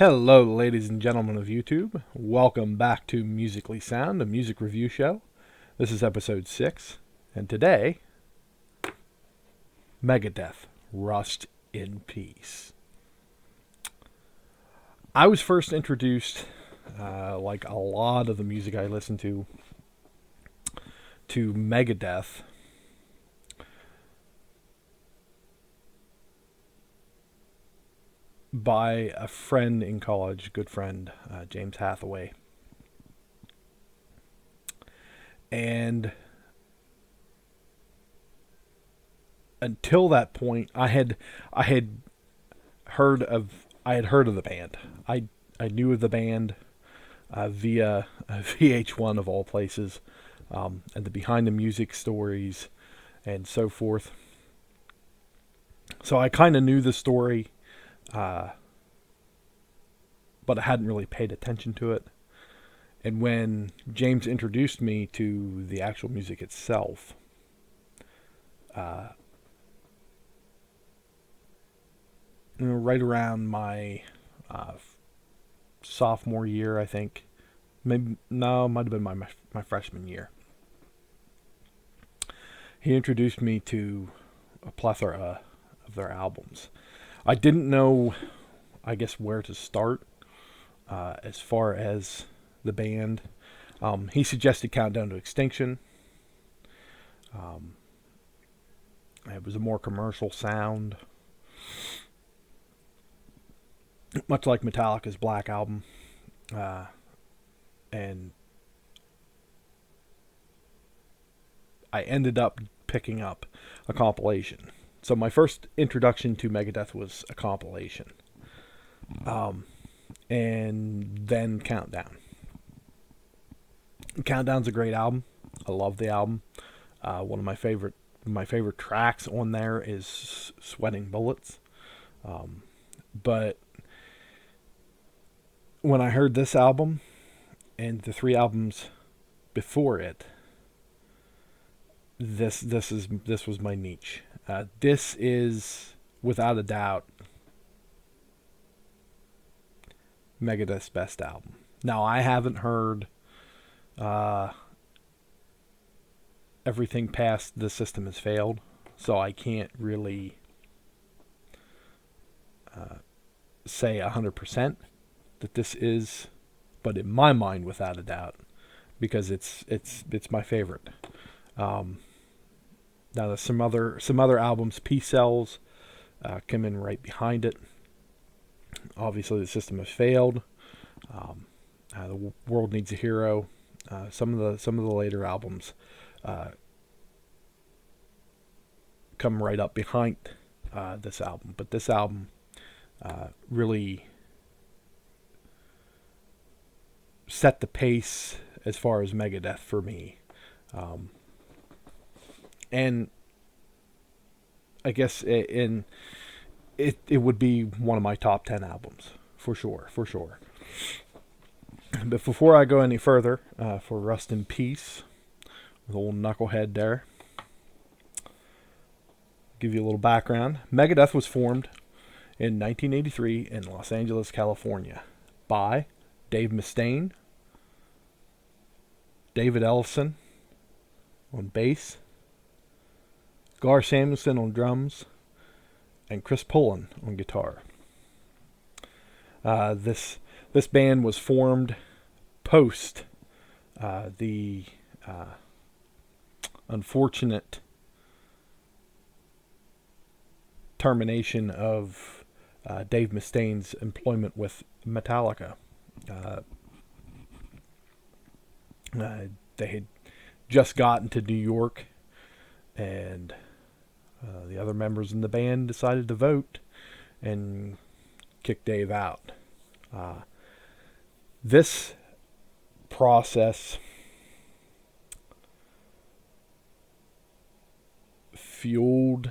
Hello, ladies and gentlemen of YouTube. Welcome back to Musically Sound, a music review show. This is episode 6, and today, Megadeth, Rust in Peace. I was first introduced, like a lot of the music I listen to Megadeth by a friend in college, good friend, James Hathaway. And until that point, I had heard of the band. I knew of the band via VH1 of all places, and the behind the music stories and so forth. So I kind of knew the story, but I hadn't really paid attention to it. And when James introduced me to the actual music itself, right around my sophomore year, I think. Maybe no, it might have been my freshman year. He introduced me to a plethora of their albums. I didn't know, I guess, where to start as far as the band. He suggested Countdown to Extinction. It was a more commercial sound, much like Metallica's Black Album. And I ended up picking up a compilation. So my first introduction to Megadeth was a compilation. And then Countdown. Countdown's a great album. I love the album. One of my favorite tracks on there is Sweating Bullets. But when I heard this album and the 3 albums before it, this was my niche. This is without a doubt Megadeth's best album. Now, I haven't heard everything past The System Has Failed, so I can't really say 100% that this is, but in my mind, without a doubt, because it's my favorite. Now, there's some other albums. Peace Cells come in right behind it. Obviously, The System Has Failed. The World Needs a Hero. Some of the later albums come right up behind this album, but this album really set the pace as far as Megadeth for me. And I guess it would be one of my top 10 albums for sure. But before I go any further, for Rust in Peace, with old Knucklehead there, give you a little background. Megadeth was formed in 1983 in Los Angeles, California, by Dave Mustaine, David Ellison on bass, Gar Samuelson on drums, and Chris Pullen on guitar. This band was formed post the unfortunate termination of Dave Mustaine's employment with Metallica. They had just gotten to New York, and the other members in the band decided to vote and kick Dave out. This process fueled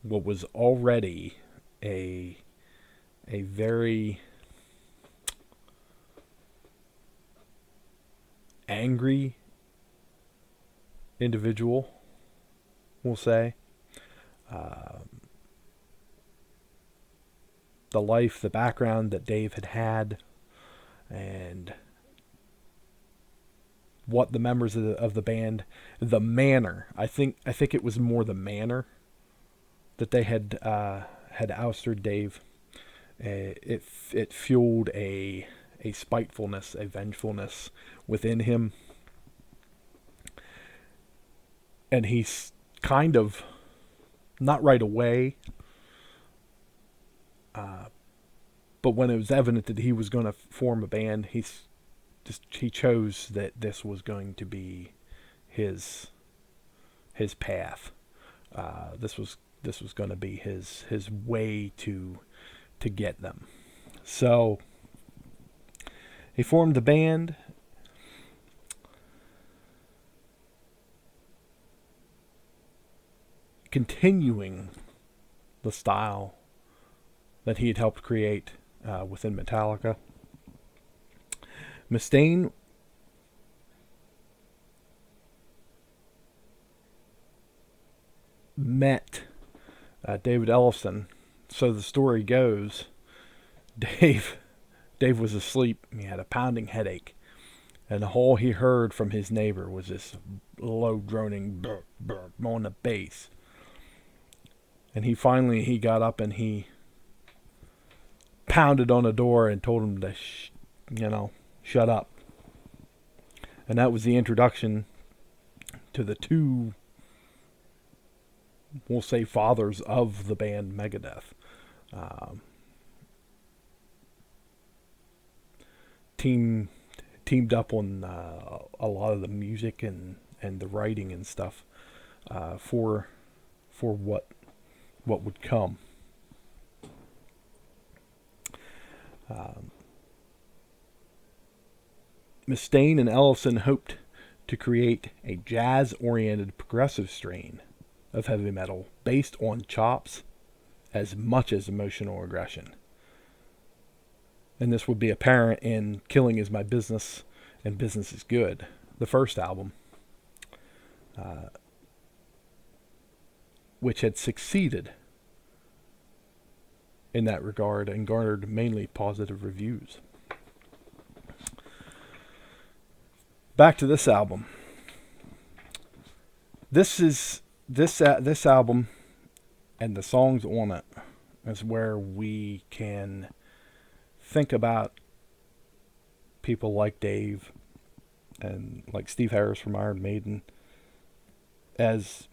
what was already a very angry individual, we'll say. the life, the background that Dave had, and what the members of the band, the manner. I think it was more the manner that they had ousted Dave. It fueled a spitefulness, a vengefulness within him, and he's kind of, not right away, but when it was evident that he was going to form a band, he chose that this was going to be his path. This was going to be his way to get them. So he formed the band. Continuing the style that he had helped create within Metallica. Mustaine met David Ellefson. So the story goes, Dave was asleep. He had a pounding headache, and all he heard from his neighbor was this low droning burp, burp on the bass. And he got up and he pounded on the door and told him to shut up. And that was the introduction to the two, we'll say, fathers of the band Megadeth. Teamed up on a lot of the music and the writing and stuff for what would come. Mustaine and Ellefson hoped to create a jazz-oriented progressive strain of heavy metal based on chops as much as emotional aggression. And this would be apparent in Killing Is My Business and Business Is Good, the first album, which had succeeded in that regard and garnered mainly positive reviews. Back to this album. This album and the songs on it is where we can think about people like Dave and like Steve Harris from Iron Maiden as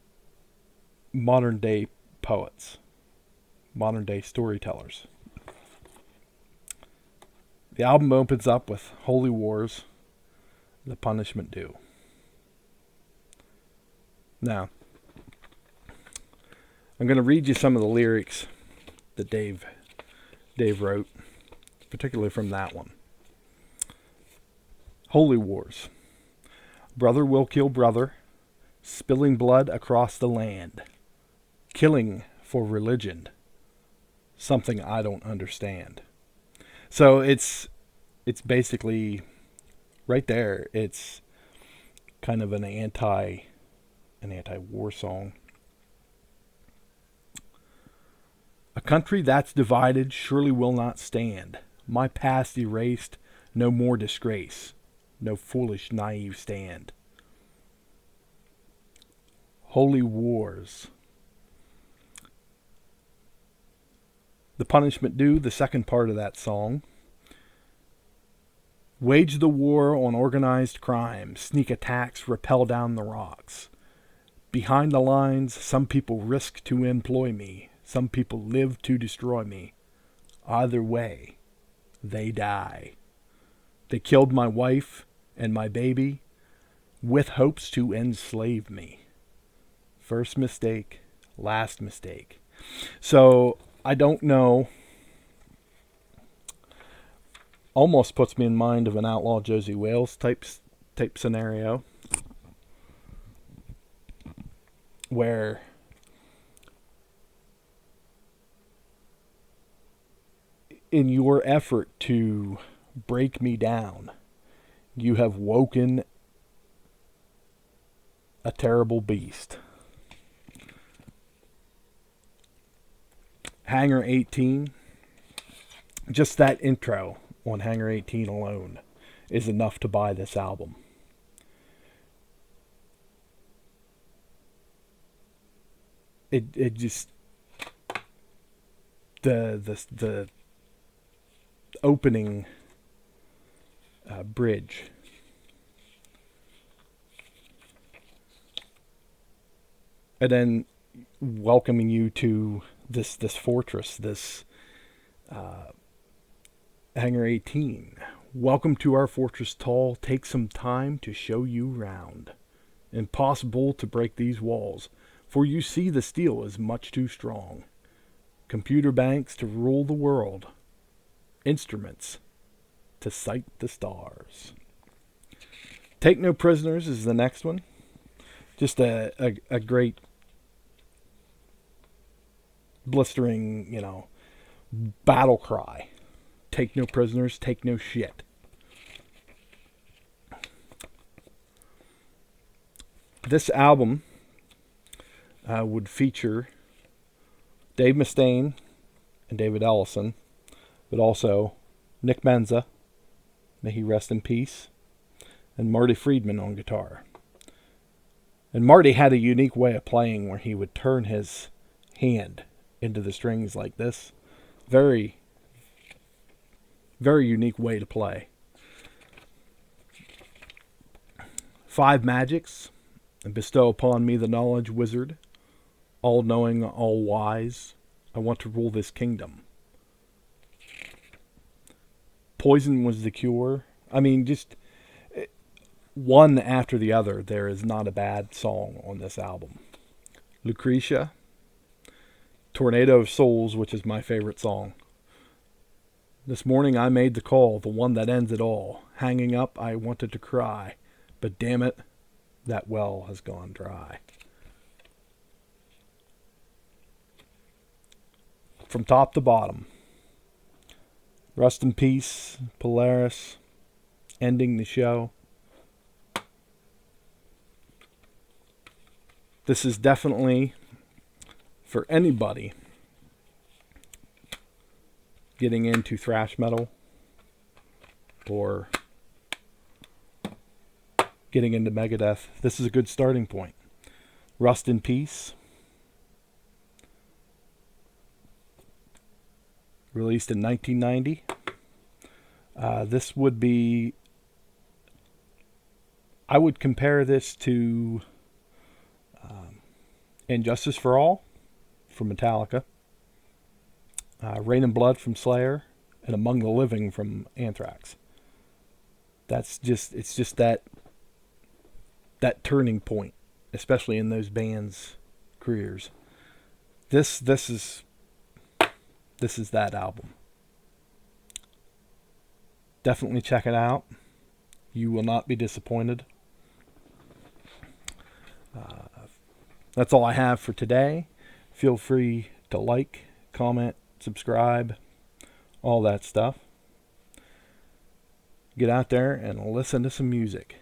modern day poets, modern day storytellers. The album opens up with Holy Wars, The Punishment Due. Now, I'm going to read you some of the lyrics that Dave wrote, particularly from that one. Holy Wars. Brother will kill brother, spilling blood across the land. Killing for religion. Something I don't understand. So it's basically right there. It's kind of an anti-war song. A country that's divided surely will not stand. My past erased, no more disgrace. No foolish, naive stand. Holy Wars. The Punishment Due, the second part of that song. Wage the war on organized crime. Sneak attacks, rappel down the rocks. Behind the lines, some people risk to employ me. Some people live to destroy me. Either way, they die. They killed my wife and my baby with hopes to enslave me. First mistake, last mistake. So, I don't know. Almost puts me in mind of an Outlaw Josie Wales type scenario, where in your effort to break me down, you have woken a terrible beast. Hangar 18. Just that intro on Hangar 18 alone is enough to buy this album. It just the opening bridge, and then welcoming you to this fortress, this Hangar 18. Welcome to our fortress tall. Take some time to show you round. Impossible to break these walls, for you see the steel is much too strong. Computer banks to rule the world. Instruments to cite the stars. Take No Prisoners is the next one. Just a great blistering, battle cry. Take no prisoners, take no shit. This album would feature Dave Mustaine and David Ellison, but also Nick Menza, may he rest in peace, and Marty Friedman on guitar. And Marty had a unique way of playing where he would turn his hand into the strings like this. Very, very unique way to play. 5 magics, and bestow upon me the knowledge wizard, all knowing, all wise. I want to rule this kingdom. Poison was the cure. I mean, just one after the other. There is not a bad song on this album. Lucretia, Tornado of Souls, which is my favorite song. This morning I made the call, the one that ends it all. Hanging up, I wanted to cry, but damn it, that well has gone dry. From top to bottom. Rest in peace, Polaris, ending the show. This is definitely for anybody getting into thrash metal or getting into Megadeth. This is a good starting point. Rust in Peace, released in 1990. This would be, I would compare this to Injustice for All from Metallica, Rain and Blood from Slayer, and Among the Living from Anthrax. It's just that turning point, especially in those bands' careers. This is that album. Definitely check it out. You will not be disappointed. That's all I have for today. Feel free to like, comment, subscribe, all that stuff. Get out there and listen to some music.